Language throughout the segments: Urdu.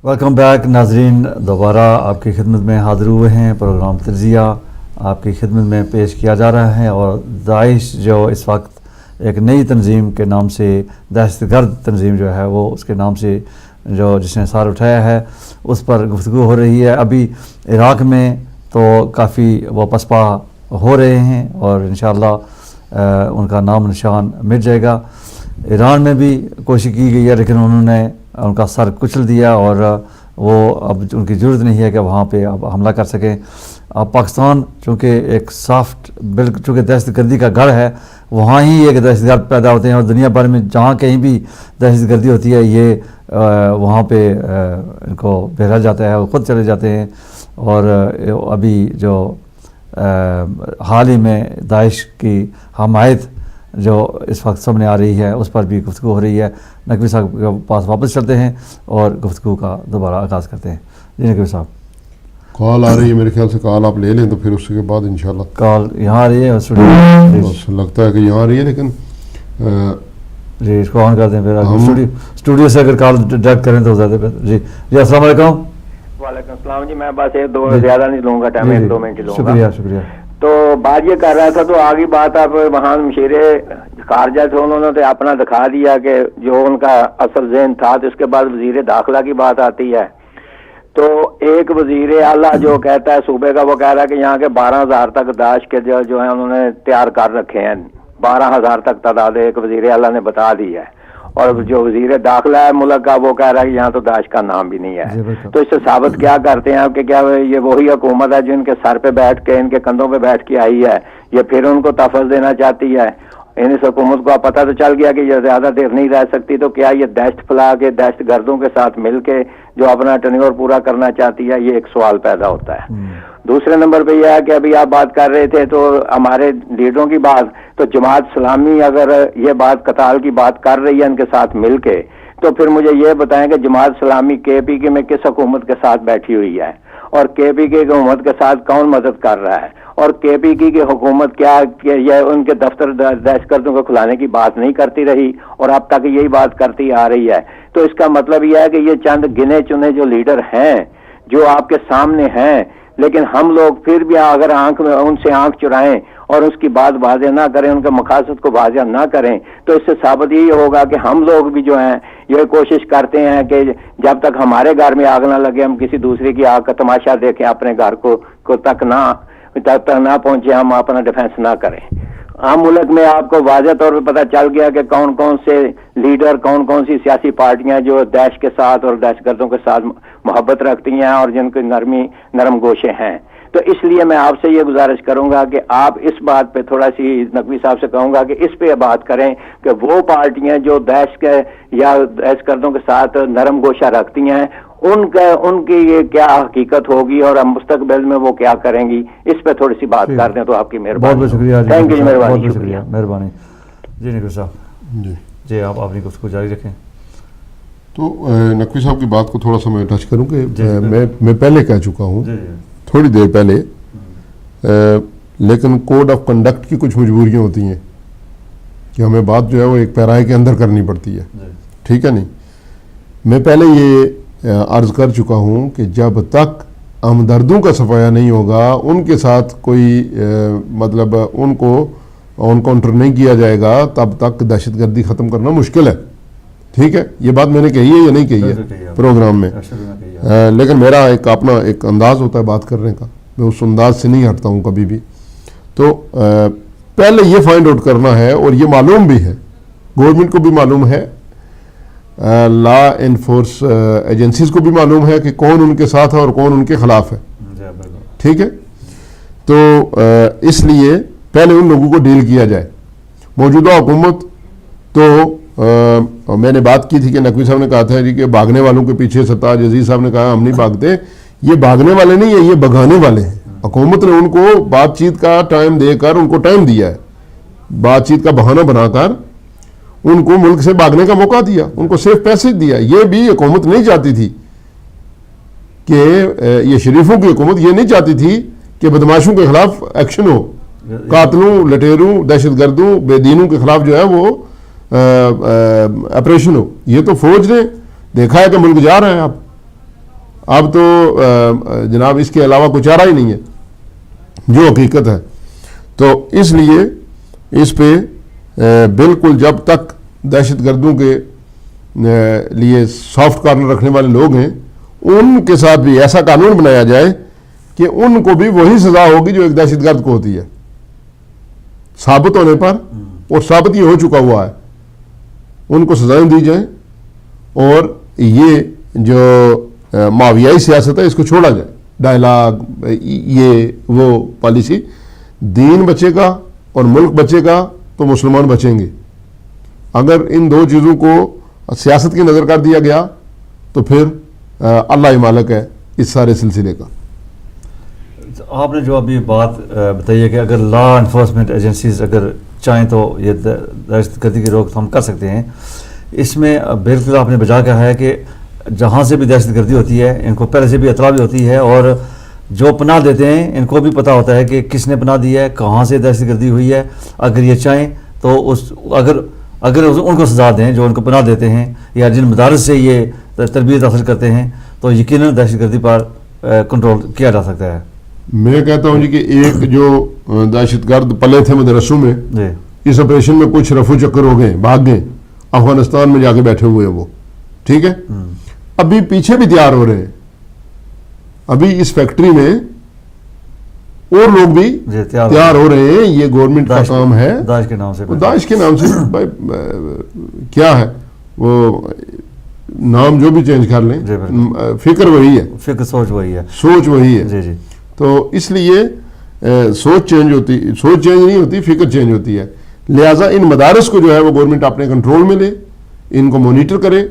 ویلکم بیک ناظرین، دوبارہ آپ کی خدمت میں حاضر ہوئے ہیں۔ پروگرام تجزیہ آپ کی خدمت میں پیش کیا جا رہا ہے، اور داعش جو اس وقت ایک نئی تنظیم کے نام سے، دہشت گرد تنظیم جو ہے وہ اس کے نام سے جس نے سار اٹھایا ہے، اس پر گفتگو ہو رہی ہے۔ ابھی عراق میں تو کافی وہ پسپا ہو رہے ہیں اور انشاءاللہ ان کا نام نشان مٹ جائے گا۔ ایران میں بھی کوشش کی گئی ہے، لیکن انہوں نے ان کا سر کچل دیا، اور وہ اب ان کی ضرورت نہیں ہے کہ وہاں پہ اب حملہ کر سکیں۔ اب پاکستان چونکہ ایک سافٹ چونکہ دہشت گردی کا گڑھ ہے، وہاں ہی ایک دہشت گرد پیدا ہوتے ہیں، اور دنیا بھر میں جہاں کہیں بھی دہشت گردی ہوتی ہے یہ وہاں پہ ان کو بھیجا جاتا ہے، وہ خود چلے جاتے ہیں۔ اور ابھی جو حال ہی میں داعش کی حمایت جو اس وقت سامنے آ رہی ہے، اس پر بھی گفتگو ہو رہی ہے۔ نقوی صاحب کے پاس واپس چلتے ہیں اور گفتگو کا دوبارہ آغاز کرتے ہیں۔ جی نقوی صاحب، کال آ رہی ہے، میرے خیال سے کال آپ لے لیں تو پھر اس کے بعد انشاءاللہ کال یہاں آ رہی ہے بس لگتا ہے کہ یہاں آ رہی ہے، لیکن جی اس کو آن کر دیں پھر اسٹوڈیو سے اگر کال ڈائریکٹ کریں تو زیادہ بہتر۔ جی جی السلام علیکم۔ وعلیکم السلام جی، میں بس ایک دو زیادہ نہیں لوں گا ٹائم، ایک دو منٹ لوں گا۔ شکریہ شکریہ۔ تو بات یہ کر رہا تھا، تو آگے بات آپ وہاں مشیر خارجہ تھے، انہوں نے تو اپنا دکھا دیا کہ جو ان کا اصل ذہن تھا، تو اس کے بعد وزیر داخلہ کی بات آتی ہے۔ تو ایک وزیر اعلیٰ جو کہتا ہے صوبے کا، وہ کہہ رہا ہے کہ یہاں کے 12,000 تک داعش کے جو ہیں انہوں نے تیار کر رکھے ہیں، 12,000 تک تعداد ایک وزیر اعلیٰ نے بتا دی ہے۔ اور جو وزیر داخلہ ہے ملک کا، وہ کہہ رہا ہے کہ یہاں تو داعش کا نام بھی نہیں ہے۔ تو اس سے ثابت کیا کرتے ہیں کہ کیا یہ وہی حکومت ہے جو ان کے سر پہ بیٹھ کے، ان کے کندھوں پہ بیٹھ کے آئی ہے، یہ پھر ان کو تحفظ دینا چاہتی ہے؟ اس حکومت کو پتہ تو چل گیا کہ یہ زیادہ دیر نہیں رہ سکتی، تو کیا یہ دہشت پھیلا کے دہشت گردوں کے ساتھ مل کے جو اپنا ٹینیور پورا کرنا چاہتی ہے؟ یہ ایک سوال پیدا ہوتا ہے۔ دوسرے نمبر پہ یہ ہے کہ ابھی آپ بات کر رہے تھے تو ہمارے لیڈروں کی بات، تو جماعت اسلامی اگر یہ بات قتال کی بات کر رہی ہے ان کے ساتھ مل کے، تو پھر مجھے یہ بتائیں کہ جماعت اسلامی کے پی کے میں کس حکومت کے ساتھ بیٹھی ہوئی ہے، اور کے پی کے حکومت کے ساتھ کون مدد کر رہا ہے، اور کے پی کی حکومت کیا یہ ان کے دفتر دہشت گردوں کو کھلانے کی بات نہیں کرتی رہی، اور اب تک یہی بات کرتی آ رہی ہے؟ تو اس کا مطلب یہ ہے کہ یہ چند گنے چنے جو لیڈر ہیں جو آپ کے سامنے ہیں، لیکن ہم لوگ پھر بھی اگر ان سے آنکھ چرائیں اور اس کی بات واضح نہ کریں، ان کے مقاصد کو واضح نہ کریں، تو اس سے ثابت یہی ہوگا کہ ہم لوگ بھی جو ہیں یہ کوشش کرتے ہیں کہ جب تک ہمارے گھر میں آگ نہ لگے ہم کسی دوسرے کی آگ کا تماشا دیکھیں، اپنے گھر کو تک نہ پہنچے، ہم اپنا ڈیفنس نہ کریں۔ عام ملک میں آپ کو واضح طور پہ پتہ چل گیا کہ کون کون سے لیڈر، کون کون سی سیاسی پارٹیاں جو داعش کے ساتھ اور دہشت گردوں کے ساتھ محبت رکھتی ہیں اور جن کے نرم گوشے ہیں۔ تو اس لیے میں آپ سے یہ گزارش کروں گا کہ آپ اس بات پہ تھوڑا سی، نقوی صاحب سے کہوں گا کہ اس پہ بات کریں کہ وہ پارٹیاں جو داعش کے یا دہشت گردوں کے ساتھ نرم گوشہ رکھتی ہیں، ان کی یہ کیا حقیقت ہوگی اور مستقبل میں وہ کیا کریں گی، اس پہ تھوڑی سی بات کر دیں تو آپ کی مہربانی۔ بہت شکریہ، تھینک یو، مہربانی، شکریہ، مہربانی۔ جی نقوی صاحب، جی آپ اپنی گفتگو جاری رکھیں۔ تو نقوی صاحب کی بات کو تھوڑا سا میں ٹچ کروں کہ میں پہلے کہہ چکا ہوں تھوڑی دیر پہلے، لیکن کوڈ آف کنڈکٹ کی کچھ مجبوریاں ہوتی ہیں کہ ہمیں بات جو ہے وہ ایک پیرائے کے اندر کرنی پڑتی ہے، ٹھیک ہے نہیں؟ میں پہلے یہ عرض کر چکا ہوں کہ جب تک ہمدردوں کا صفایا نہیں ہوگا، ان کے ساتھ کوئی مطلب ان کو آن کاؤنٹر نہیں کیا جائے گا، تب تک دہشت گردی ختم کرنا مشکل ہے، ٹھیک ہے؟ یہ بات میں نے کہی ہے یا نہیں کہی ہے پروگرام میں؟ لیکن میرا ایک اپنا ایک انداز ہوتا ہے بات کرنے کا، میں اس انداز سے نہیں ہٹتا ہوں کبھی بھی۔ تو پہلے یہ فائنڈ آؤٹ کرنا ہے، اور یہ معلوم بھی ہے، گورنمنٹ کو بھی معلوم ہے، لا انفورس ایجنسیز کو بھی معلوم ہے کہ کون ان کے ساتھ ہے اور کون ان کے خلاف ہے، ٹھیک ہے؟ تو اس لیے پہلے ان لوگوں کو ڈیل کیا جائے۔ موجودہ حکومت تو میں نے بات کی تھی کہ نقوی صاحب نے کہا تھا جی کہ بھاگنے والوں کے پیچھے سرتاج عزیز صاحب نے کہا ہم نہیں بھاگتے، یہ بھاگنے والے نہیں ہیں، یہ بھگانے والے ہیں۔ حکومت نے ان کو بات چیت کا ٹائم دے کر ان کو ٹائم دیا ہے، بات چیت کا بہانہ بنا کر ان کو ملک سے بھاگنے کا موقع دیا، ان کو صرف پیسے دیا۔ یہ بھی حکومت نہیں چاہتی تھی کہ یہ شریفوں کی حکومت یہ نہیں چاہتی تھی کہ بدماشوں کے خلاف ایکشن ہو، قاتلوں، لٹیروں، دہشت گردوں، بے دینوں کے خلاف جو ہے وہ آپریشن ہو۔ یہ تو فوج نے دیکھا ہے کہ ملک جا رہا ہے، اب اب تو جناب اس کے علاوہ کچھ چارہ ہی نہیں ہے جو حقیقت ہے. تو اس لیے اس پہ بالکل جب تک دہشت گردوں کے لیے سافٹ کارنر رکھنے والے لوگ ہیں ان کے ساتھ بھی ایسا قانون بنایا جائے کہ ان کو بھی وہی سزا ہوگی جو ایک دہشت گرد کو ہوتی ہے ثابت ہونے پر, اور ثابت یہ ہو چکا ہوا ہے. ان کو سزائیں دی جائیں اور یہ جو معاویائی سیاست ہے اس کو چھوڑا جائے. ڈائلاگ یہ وہ پالیسی, دین بچے گا اور ملک بچے گا تو مسلمان بچیں گے. اگر ان دو چیزوں کو سیاست کی نظر کر دیا گیا تو پھر اللہ ہی مالک ہے اس سارے سلسلے کا. آپ نے جو ابھی بات بتائی ہے کہ اگر لا انفورسمنٹ ایجنسیز اگر چاہیں تو یہ دہشت گردی کی روک تھام کر سکتے ہیں, اس میں بالکل آپ نے بجا کہا ہے کہ جہاں سے بھی دہشت گردی ہوتی ہے ان کو پہلے سے بھی اطلاع بھی ہوتی ہے, اور جو پناہ دیتے ہیں ان کو بھی پتہ ہوتا ہے کہ کس نے پناہ دی ہے, کہاں سے دہشت گردی ہوئی ہے. اگر یہ چاہیں تو اگر ان کو سزا دیں جو ان کو پناہ دیتے ہیں یا جن مدارس سے یہ تربیت حاصل کرتے ہیں تو یقیناً دہشت گردی پر کنٹرول کیا جا سکتا ہے. میں کہتا ہوں جی کہ ایک جو دہشت گرد پلے تھے مدرسوں میں, اس آپریشن میں کچھ رفو چکر ہو گئے, بھاگ گئے, افغانستان میں جا کے بیٹھے ہوئے ہیں وہ, ٹھیک ہے. ابھی پیچھے بھی تیار ہو رہے ہیں, ابھی اس فیکٹری میں اور لوگ بھی تیار ہو رہے ہیں. یہ گورنمنٹ کا کام ہے. داعش کے نام سے, داعش کے نام سے بھائی کیا ہے وہ نام جو بھی چینج کر لیں, فکر وہی ہے, فکر سوچ وہی ہے, سوچ وہی ہے. جی جی. تو اس لیے سوچ چینج نہیں ہوتی, فکر چینج ہوتی ہے. لہٰذا ان مدارس کو جو ہے وہ گورنمنٹ اپنے کنٹرول میں لے, ان کو مانیٹر کرے.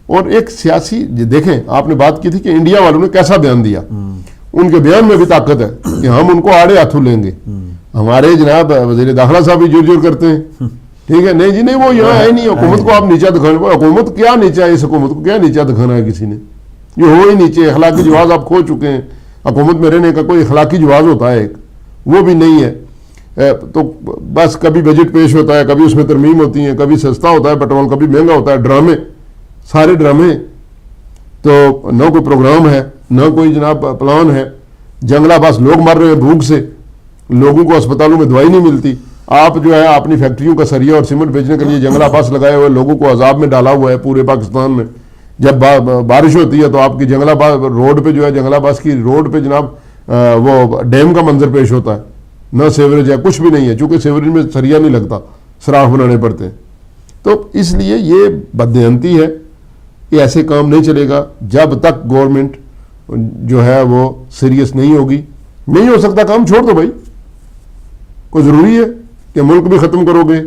اور ایک سیاسی دیکھیں, آپ نے بات کی تھی کہ انڈیا والوں نے کیسا بیان دیا, ان کے بیان میں بھی طاقت ہے کہ ہم ان کو آڑے ہاتھوں لیں گے. ہمارے جناب وزیر داخلہ صاحب بھی جور کرتے ہیں, ٹھیک ہے, نہیں جی نہیں وہ یہاں ہے نہیں, حکومت کو آپ نیچا دکھانے, حکومت کیا نیچا ہے, اس حکومت کو کیا نیچا دکھانا ہے کسی نے, یہ ہو ہی نیچے. اخلاقی جواز آپ کھو چکے ہیں. حکومت میں رہنے کا کوئی اخلاقی جواز ہوتا ہے ایک, وہ بھی نہیں ہے. تو بس کبھی بجٹ پیش ہوتا ہے, کبھی اس میں ترمیم ہوتی ہیں, کبھی سستا ہوتا ہے پیٹرول, کبھی مہنگا ہوتا ہے. ڈرامے, سارے ڈرامے. تو نہ کوئی پروگرام ہے, نہ کوئی جناب پلان ہے. جنگلہ بس لوگ مر رہے ہیں بھوک سے, لوگوں کو اسپتالوں میں دوائی نہیں ملتی. آپ جو ہے اپنی فیکٹریوں کا سریا اور سیمنٹ بیچنے کے لیے جنگلہ پاس لگائے ہوئے لوگوں کو عذاب میں ڈالا ہوا ہے پورے پاکستان میں. جب بارش ہوتی ہے تو آپ کی جنگلہ روڈ پہ جو ہے, جنگلہ باز کی روڈ پہ جناب وہ ڈیم کا منظر پیش ہوتا ہے. نہ سیوریج ہے, کچھ بھی نہیں ہے, چونکہ سیوریج میں سریا نہیں لگتا, سراخ بنانے پڑتے ہیں. تو اس لیے یہ بددیانتی ہے, یہ ایسے کام نہیں چلے گا جب تک گورنمنٹ جو ہے وہ سیریس نہیں ہوگی. نہیں ہو سکتا کام, چھوڑ دو بھائی. کوئی ضروری ہے کہ ملک بھی ختم کرو گے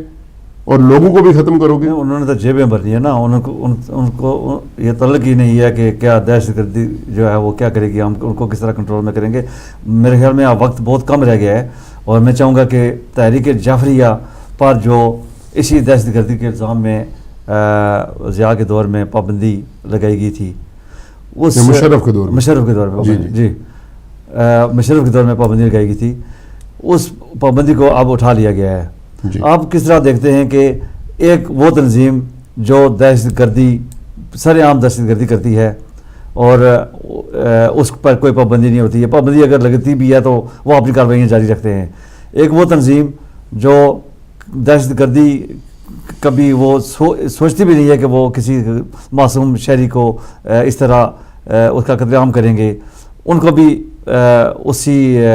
اور لوگوں کو بھی ختم کرو گے. انہوں نے تو جیبیں بھرنی ہے نا, ان کو یہ تعلق ہی نہیں ہے کہ کیا دہشت گردی جو ہے وہ کیا کرے گی, ہم ان کو کس طرح کنٹرول میں کریں گے. میرے خیال میں وقت بہت کم رہ گیا ہے, اور میں چاہوں گا کہ تحریک جعفریہ پر جو اسی دہشت گردی کے الزام میں ضیاء کے دور میں پابندی لگائی گئی تھی, اس مشرف کے دور میں مشرف کے دور میں پابندی لگائی گئی تھی, اس پابندی کو اب اٹھا لیا گیا ہے. آپ کس طرح دیکھتے ہیں کہ ایک وہ تنظیم جو دہشت گردی سر عام دہشت گردی کرتی ہے اور اس پر کوئی پابندی نہیں ہوتی ہے, پابندی اگر لگتی بھی ہے تو وہ اپنی کارروائیاں جاری رکھتے ہیں, ایک وہ تنظیم جو دہشت گردی کبھی وہ سوچتی بھی نہیں ہے کہ وہ کسی معصوم شہری کو اس طرح اس کا قتل عام کریں گے, ان کو بھی اسی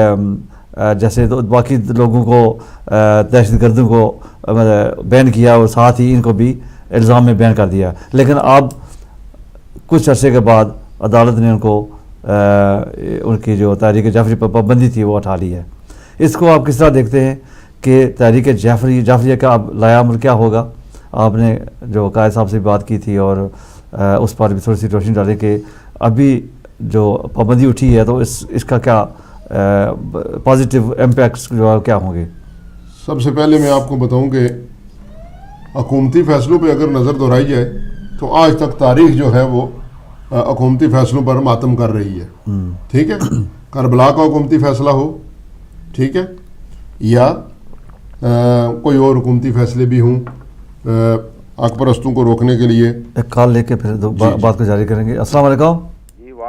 جیسے باقی لوگوں کو دہشت گردوں کو بین کیا اور ساتھ ہی ان کو بھی الزام میں بین کر دیا. لیکن اب کچھ عرصے کے بعد عدالت نے ان کو ان کی جو تحریک جعفری پر پابندی تھی وہ اٹھا لی ہے. اس کو آپ کس طرح دیکھتے ہیں کہ تحریک جعفریہ کا اب لایا عمل کیا ہوگا؟ آپ نے جو قائد صاحب سے بات کی تھی اور اس پر بھی تھوڑی سی روشنی ڈالیں کہ ابھی جو پابندی اٹھی ہے تو اس کا کیا پازیٹیو امپیکٹس جو کیا ہوں گے؟ سب سے پہلے میں آپ کو بتاؤں کہ حکومتی فیصلوں پہ اگر نظر دہرائی جائے تو آج تک تاریخ جو ہے وہ حکومتی فیصلوں پر ماتم کر رہی ہے. ٹھیک ہے, کربلا کا حکومتی فیصلہ ہو, ٹھیک ہے, یا کوئی اور حکومتی فیصلے بھی ہوں حق پرستوں کو روکنے کے لیے. ایک کال لے کے پھر بات کو جاری کریں گے. السلام علیکم. جی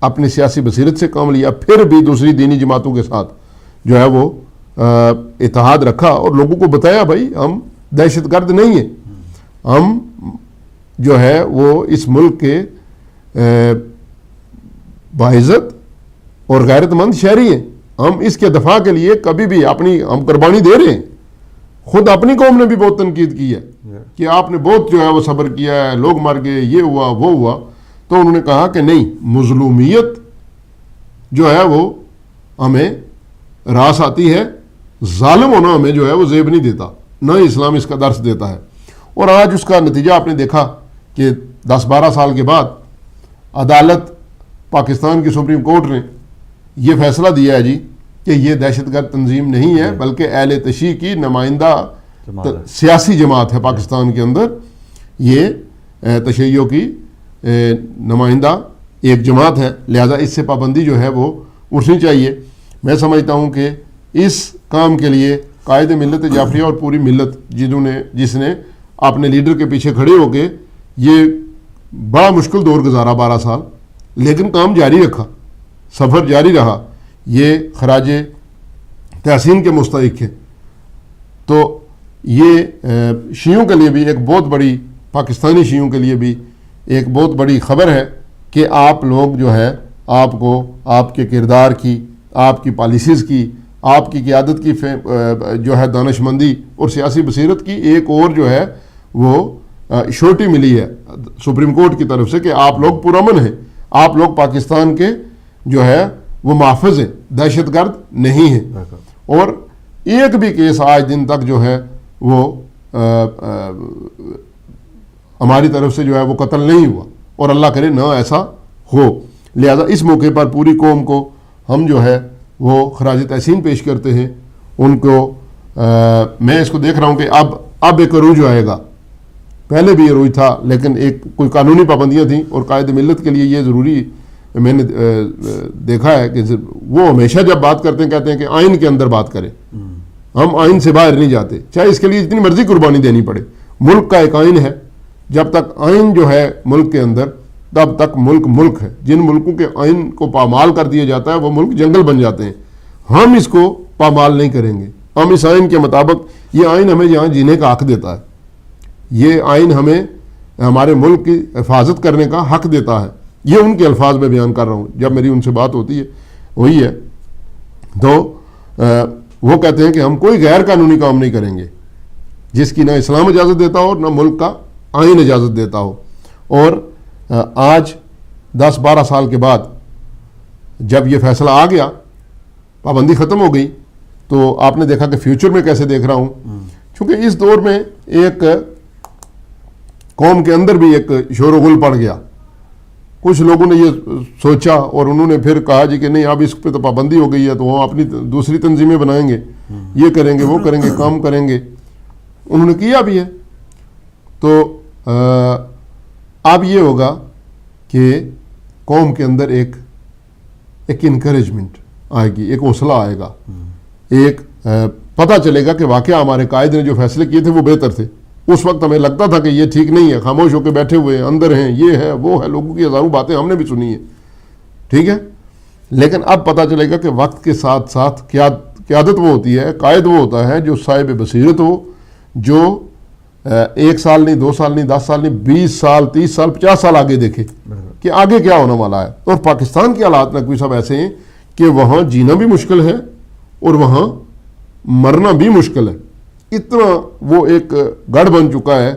اپنی سیاسی بصیرت سے کام لیا, پھر بھی دوسری دینی جماعتوں کے ساتھ جو ہے وہ اتحاد رکھا اور لوگوں کو بتایا بھائی ہم دہشت گرد نہیں ہیں, ہم جو ہے وہ اس ملک کے باعزت اور غیرت مند شہری ہیں, ہم اس کے دفاع کے لیے کبھی بھی اپنی ہم قربانی دے رہے ہیں. خود اپنی قوم نے بھی بہت تنقید کی ہے کہ آپ نے بہت جو ہے وہ صبر کیا ہے, لوگ مر گئے, یہ ہوا وہ ہوا. تو انہوں نے کہا کہ نہیں, مظلومیت جو ہے وہ ہمیں راس آتی ہے, ظالم ہونا ہمیں جو ہے وہ زیب نہیں دیتا, نہ اسلام اس کا درس دیتا ہے. اور آج اس کا نتیجہ آپ نے دیکھا کہ 10-12 سال کے بعد عدالت پاکستان کی سپریم کورٹ نے یہ فیصلہ دیا ہے جی کہ یہ دہشت گرد تنظیم نہیں ہے بلکہ اہل تشیع کی نمائندہ سیاسی جماعت ہے پاکستان کے اندر. یہ تشیعوں کی نمائندہ ایک جماعت ہے, لہذا اس سے پابندی جو ہے وہ اٹھنی چاہیے. میں سمجھتا ہوں کہ اس کام کے لیے قائد ملت جعفریہ اور پوری ملت جس نے اپنے لیڈر کے پیچھے کھڑے ہو کے یہ بڑا مشکل دور گزارا 12 سال, لیکن کام جاری رکھا, سفر جاری رہا, یہ خراج تحسین کے مستحق ہے. تو یہ شیعوں کے لیے بھی ایک بہت بڑی, پاکستانی شیعوں کے لیے بھی ایک بہت بڑی خبر ہے کہ آپ لوگ جو ہے آپ کو آپ کے کردار کی, آپ کی پالیسیز کی, آپ کی قیادت کی جو ہے دانش مندی اور سیاسی بصیرت کی ایک اور جو ہے وہ شورٹی ملی ہے سپریم کورٹ کی طرف سے کہ آپ لوگ پرامن ہیں, آپ لوگ پاکستان کے جو ہے وہ محافظ ہیں, دہشت گرد نہیں ہیں. اور ایک بھی کیس آج دن تک جو ہے وہ ہماری طرف سے جو ہے وہ قتل نہیں ہوا, اور اللہ کرے نہ ایسا ہو. لہذا اس موقع پر پوری قوم کو ہم جو ہے وہ خراج تحسین پیش کرتے ہیں. ان کو میں اس کو دیکھ رہا ہوں کہ اب ایک عروج آئے گا, پہلے بھی عروج تھا لیکن ایک کوئی قانونی پابندیاں تھیں, اور قائد ملت کے لیے یہ ضروری میں نے دیکھا ہے کہ وہ ہمیشہ جب بات کرتے ہیں کہتے ہیں کہ آئین کے اندر بات کریں, ہم آئین سے باہر نہیں جاتے, چاہے اس کے لیے جتنی مرضی قربانی دینی پڑے. ملک کا ایک آئین ہے, جب تک آئین جو ہے ملک کے اندر تب تک ملک ہے. جن ملکوں کے آئین کو پامال کر دیا جاتا ہے وہ ملک جنگل بن جاتے ہیں. ہم اس کو پامال نہیں کریں گے, ہم اس آئین کے مطابق, یہ آئین ہمیں یہاں جینے کا حق دیتا ہے, یہ آئین ہمیں ہمارے ملک کی حفاظت کرنے کا حق دیتا ہے. یہ ان کے الفاظ میں بیان کر رہا ہوں, جب میری ان سے بات ہوتی ہے وہی ہے. تو وہ کہتے ہیں کہ ہم کوئی غیر قانونی کام نہیں کریں گے جس کی نہ اسلام اجازت دیتا ہو نہ ملک کا آئین اجازت دیتا ہو. اور آج 10-12 سال کے بعد جب یہ فیصلہ آ گیا, پابندی ختم ہو گئی, تو آپ نے دیکھا کہ فیوچر میں کیسے دیکھ رہا ہوں, چونکہ اس دور میں ایک قوم کے اندر بھی ایک شور و غل پڑ گیا. کچھ لوگوں نے یہ سوچا اور انہوں نے پھر کہا جی کہ نہیں اب اس پہ تو پابندی ہو گئی ہے تو وہ اپنی دوسری تنظیمیں بنائیں گے, یہ کریں گے وہ کریں گے, کام کریں گے. انہوں نے کیا بھی ہے. تو اب یہ ہوگا کہ قوم کے اندر ایک انکریجمنٹ آئے گی, ایک حوصلہ آئے گا, ایک پتہ چلے گا کہ واقعہ ہمارے قائد نے جو فیصلے کیے تھے وہ بہتر تھے. اس وقت ہمیں لگتا تھا کہ یہ ٹھیک نہیں ہے, خاموش ہو کے بیٹھے ہوئے ہیں, اندر ہیں, یہ ہے وہ ہے, لوگوں کی ہزاروں باتیں ہم نے بھی سنی ہیں, ٹھیک ہے. لیکن اب پتہ چلے گا کہ وقت کے ساتھ ساتھ قیادت وہ ہوتی ہے, قائد وہ ہوتا ہے جو صاحب بصیرت ہو, جو 1 سال نہیں, 2 سال نہیں, 10 سال نہیں, 20 سال, 30 سال, 50 سال آگے دیکھے کہ آگے کیا ہونے والا ہے. اور پاکستان کے حالات نقوی صاحب ایسے ہیں کہ وہاں جینا بھی مشکل ہے اور وہاں مرنا بھی مشکل ہے. اتنا وہ ایک گڑھ بن چکا ہے.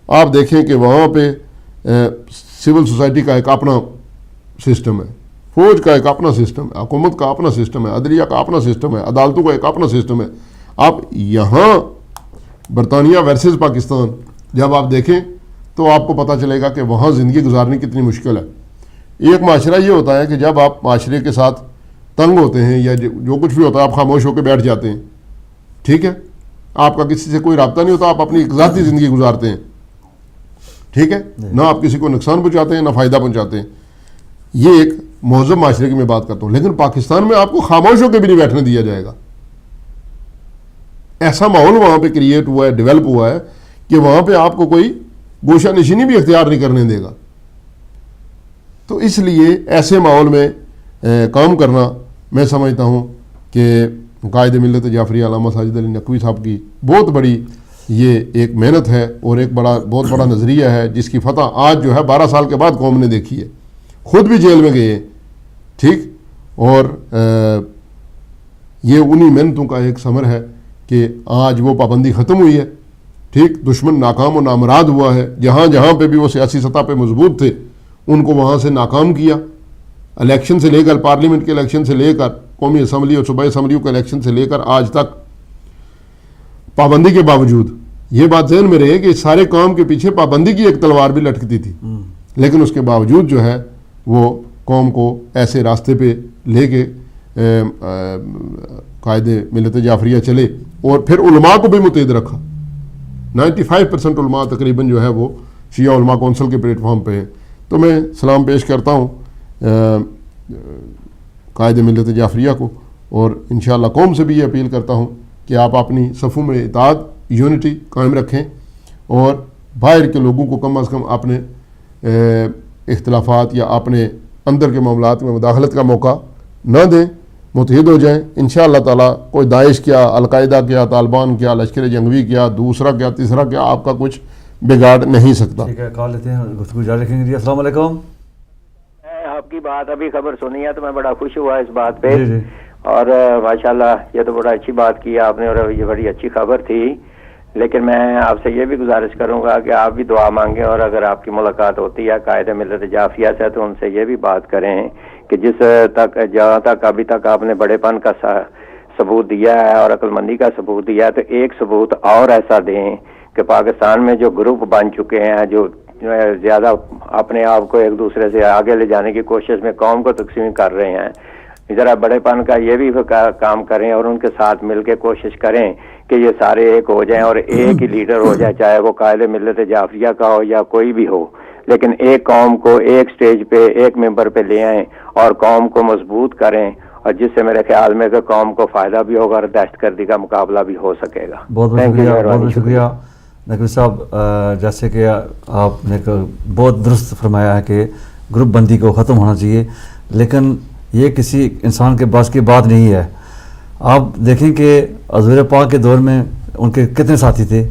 آپ دیکھیں کہ وہاں پہ سول سوسائٹی کا ایک اپنا سسٹم ہے, فوج کا ایک اپنا سسٹم ہے, حکومت کا اپنا سسٹم ہے, عدلیہ کا اپنا سسٹم ہے, عدالتوں کا ایک اپنا سسٹم ہے. آپ یہاں برطانیہ ورسز پاکستان جب آپ دیکھیں تو آپ کو پتہ چلے گا کہ وہاں زندگی گزارنی کتنی مشکل ہے. ایک معاشرہ یہ ہوتا ہے کہ جب آپ معاشرے کے ساتھ تنگ ہوتے ہیں یا جو کچھ بھی ہوتا ہے آپ خاموش ہو کے بیٹھ جاتے ہیں, ٹھیک ہے, آپ کا کسی سے کوئی رابطہ نہیں ہوتا, آپ اپنی ذاتی زندگی گزارتے ہیں, ٹھیک ہے, نہ آپ کسی کو نقصان پہنچاتے ہیں نہ فائدہ پہنچاتے ہیں. یہ ایک مہذب معاشرے کی میں بات کرتا ہوں. لیکن پاکستان میں آپ کو خاموش ہو کے بھی نہیں بیٹھنے دیا جائے گا. ایسا ماحول وہاں پہ کریٹ ہوا ہے, ڈیولپ ہوا ہے کہ وہاں پہ آپ کو کوئی گوشہ نشینی بھی اختیار نہیں کرنے دے گا. تو اس لیے ایسے ماحول میں کام کرنا میں سمجھتا ہوں کہ قائد ملت جعفریہ علامہ ساجد علی نقوی صاحب کی بہت بڑی یہ ایک محنت ہے اور ایک بہت بڑا نظریہ ہے، جس کی فتح آج جو ہے 12 سال کے بعد قوم نے دیکھی ہے. خود بھی جیل میں گئے، ٹھیک، اور یہ انہی محنتوں کا ایک ثمر ہے کہ آج وہ پابندی ختم ہوئی ہے، ٹھیک، دشمن ناکام و نامراد ہوا ہے. جہاں جہاں پہ بھی وہ سیاسی سطح پہ مضبوط تھے ان کو وہاں سے ناکام کیا. الیکشن سے لے کر، پارلیمنٹ کے الیکشن سے لے کر، قومی اسمبلی اور صوبائی اسمبلیوں کے الیکشن سے لے کر آج تک پابندی کے باوجود، یہ بات ذہن میں رہے کہ سارے کام کے پیچھے پابندی کی ایک تلوار بھی لٹکتی تھی، لیکن اس کے باوجود جو ہے وہ قوم کو ایسے راستے پہ لے کے قائد ملت جعفریہ چلے اور پھر علماء کو بھی متحد رکھا. 95% علماء تقریباً جو ہے وہ شیعہ علماء کونسل کے پلیٹ فارم پہ ہیں. تو میں سلام پیش کرتا ہوں قائد ملت جعفریہ کو، اور انشاءاللہ قوم سے بھی یہ اپیل کرتا ہوں کہ آپ اپنی صفوں میں اتحاد، یونٹی قائم رکھیں اور باہر کے لوگوں کو کم از کم اپنے اختلافات یا اپنے اندر کے معاملات میں مداخلت کا موقع نہ دیں، متحد ہو جائیں. انشاءاللہ تعالیٰ کوئی داعش کیا، القاعدہ کیا، طالبان کیا، لشکر جنگوی کیا، دوسرا کیا، تیسرا کیا، آپ کا کچھ بگاڑ نہیں سکتا. ٹھیک ہے، کال لیتے ہیں، گفتگو جاری رکھیں گے. جی السلام علیکم. آپ کی بات ابھی خبر سنی ہے تو میں بڑا خوش ہوا اس بات پہ. جی. اور ماشاءاللہ یہ تو بڑا اچھی بات کی آپ نے اور یہ بڑی اچھی خبر تھی. لیکن میں آپ سے یہ بھی گزارش کروں گا کہ آپ بھی دعا مانگیں، اور اگر آپ کی ملاقات ہوتی ہے قائد ملت جعفریہ سے تو ان سے یہ بھی بات کریں کہ جہاں تک ابھی تک آپ نے بڑے پن کا ثبوت دیا ہے اور عقل مندی کا ثبوت دیا ہے، تو ایک ثبوت اور ایسا دیں کہ پاکستان میں جو گروپ بن چکے ہیں، جو زیادہ اپنے آپ کو ایک دوسرے سے آگے لے جانے کی کوشش میں قوم کو تقسیم کر رہے ہیں، ذرا بڑے پن کا یہ بھی کام کریں اور ان کے ساتھ مل کے کوشش کریں کہ یہ سارے ایک ہو جائیں اور ایک ہی لیڈر ہو جائے، چاہے وہ قائد ملت جعفریہ کا ہو یا کوئی بھی ہو، لیکن ایک قوم کو ایک سٹیج پہ، ایک ممبر پہ لے آئیں اور قوم کو مضبوط کریں، اور جس سے میرے خیال میں کہ قوم کو فائدہ بھی ہوگا اور دہشت گردی کا مقابلہ بھی ہو سکے گا. بہت بہت شکریہ، بہت بہت شکریہ نقوی صاحب. جیسے کہ آپ نے بہت درست فرمایا ہے کہ گروپ بندی کو ختم ہونا چاہیے، لیکن یہ کسی انسان کے بس کی بات نہیں ہے. آپ دیکھیں کہ حضور پاک کے دور میں ان کے کتنے ساتھی تھے،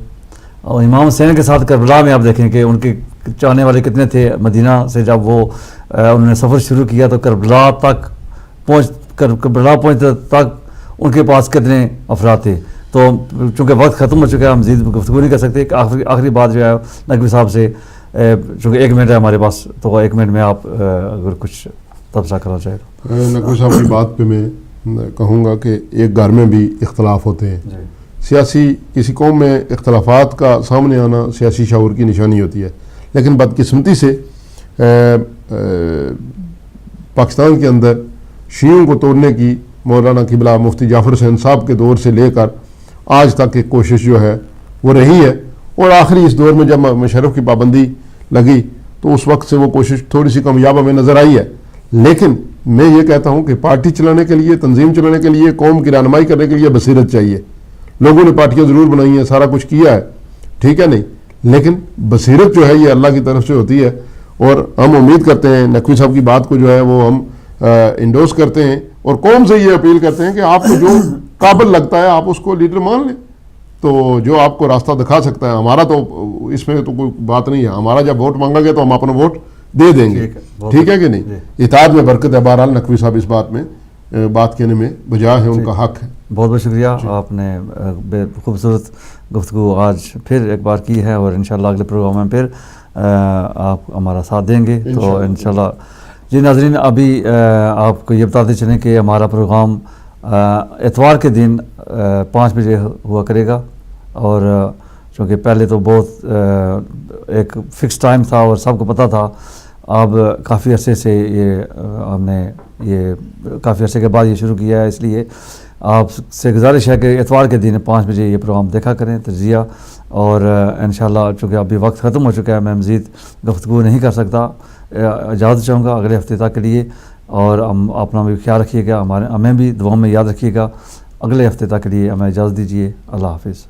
اور امام حسین کے ساتھ کربلا میں آپ دیکھیں کہ ان کے چاہنے والے کتنے تھے. مدینہ سے جب وہ انہوں نے سفر شروع کیا تو کربلا پہنچتے تک ان کے پاس کتنے افراد تھے. تو چونکہ وقت ختم ہو چکا ہے، ہم مزید گفتگو نہیں کر سکتے. آخری بات جو ہے نقوی صاحب سے، چونکہ 1 منٹ ہے ہمارے پاس، تو 1 منٹ میں آپ اگر کچھ تبصرہ کرنا چاہیں تو. نقوی صاحب کی بات پہ میں کہوں گا کہ ایک گھر میں بھی اختلاف ہوتے ہیں. سیاسی کسی قوم میں اختلافات کا سامنے آنا سیاسی شعور کی نشانی ہوتی ہے، لیکن بدقسمتی سے پاکستان کے اندر شیعوں کو توڑنے کی مولانا قبلہ مفتی جعفر حسین صاحب کے دور سے لے کر آج تک ایک کوشش جو ہے وہ رہی ہے، اور آخری اس دور میں جب مشرف کی پابندی لگی تو اس وقت سے وہ کوشش تھوڑی سی کامیاب ہمیں نظر آئی ہے. لیکن میں یہ کہتا ہوں کہ پارٹی چلانے کے لیے، تنظیم چلانے کے لیے، قوم کی رہنمائی کرنے کے لیے بصیرت چاہیے. لوگوں نے پارٹیاں ضرور بنائی ہیں، سارا کچھ کیا ہے، ٹھیک ہے نہیں، لیکن بصیرت جو ہے یہ اللہ کی طرف سے ہوتی ہے. اور ہم امید کرتے ہیں نقوی صاحب کی بات کو جو ہے وہ ہم انڈورس کرتے ہیں، اور قوم سے یہ اپیل کرتے ہیں کہ آپ کو جو قابل لگتا ہے آپ اس کو لیڈر مان لیں، تو جو آپ کو راستہ دکھا سکتا ہے. ہمارا تو اس میں تو کوئی بات نہیں ہے، ہمارا جب ووٹ مانگا گیا تو ہم اپنا ووٹ دے دیں گے، ٹھیک ہے کہ نہیں. اتحاد میں برکت ہے. بہرحال نقوی صاحب اس بات میں بات کہنے میں بجا ہے، ان کا حق ہے. بہت بہت شکریہ. آپ نے بے خوبصورت گفتگو آج پھر ایک بار کی ہے، اور انشاءاللہ اگلے پروگرام میں پھر آپ ہمارا ساتھ دیں گے تو انشاءاللہ. جی ناظرین، ابھی آپ کو یہ بتاتے چلیں کہ ہمارا پروگرام اتوار کے دن 5 بجے ہوا کرے گا، اور چونکہ پہلے تو بہت ایک فکس ٹائم تھا اور سب کو پتہ تھا، اب کافی عرصے سے ہم نے کافی عرصے کے بعد یہ شروع کیا ہے، اس لیے آپ سے گزارش ہے کہ اتوار کے دن 5 بجے یہ پروگرام دیکھا کریں، تجزیہ. اور انشاءاللہ چونکہ ابھی وقت ختم ہو چکا ہے، میں مزید گفتگو نہیں کر سکتا. اجازت چاہوں گا اگلے ہفتے تک کے لیے، اور ہم اپنا بھی خیال رکھیے گا، ہمیں بھی دعاؤں میں یاد رکھیے گا. اگلے ہفتے تک کے لیے ہمیں اجازت دیجیے. اللہ حافظ.